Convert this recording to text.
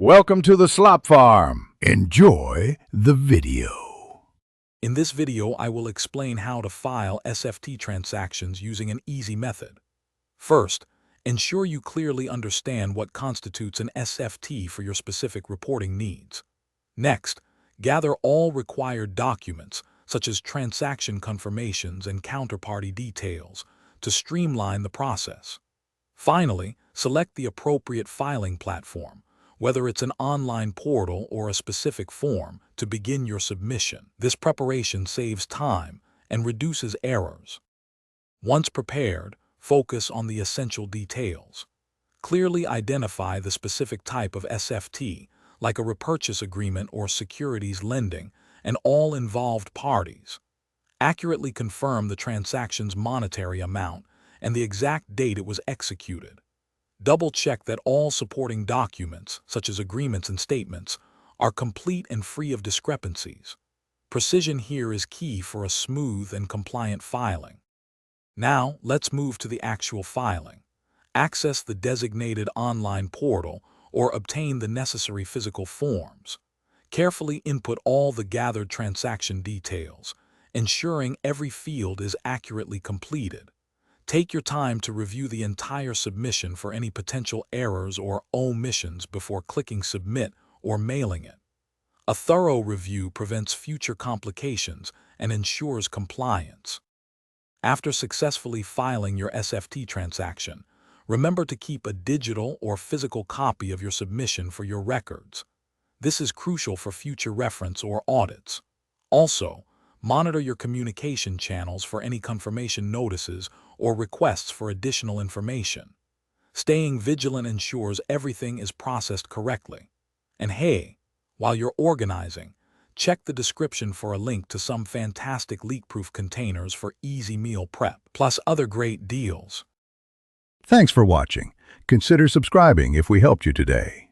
Welcome to the Slop Farm. Enjoy the video. In this video, I will explain how to file SFT transactions using an easy method. First, ensure you clearly understand what constitutes an SFT for your specific reporting needs. Next, gather all required documents, such as transaction confirmations and counterparty details, to streamline the process. Finally, select the appropriate filing platform, whether it's an online portal or a specific form, to begin your submission. This preparation saves time and reduces errors. Once prepared, focus on the essential details. Clearly identify the specific type of SFT, like a repurchase agreement or securities lending, and all involved parties. Accurately confirm the transaction's monetary amount and the exact date it was executed. Double-check that all supporting documents, such as agreements and statements, are complete and free of discrepancies. Precision here is key for a smooth and compliant filing. Now, let's move to the actual filing. Access the designated online portal or obtain the necessary physical forms. Carefully input all the gathered transaction details, ensuring every field is accurately completed. Take your time to review the entire submission for any potential errors or omissions before clicking Submit or mailing it. A thorough review prevents future complications and ensures compliance. After successfully filing your SFT transaction, remember to keep a digital or physical copy of your submission for your records. This is crucial for future reference or audits. Also, monitor your communication channels for any confirmation notices or requests for additional information. Staying vigilant ensures everything is processed correctly. And hey, while you're organizing, check the description for a link to some fantastic leak-proof containers for easy meal prep, plus other great deals. Thanks for watching. Consider subscribing if we helped you today.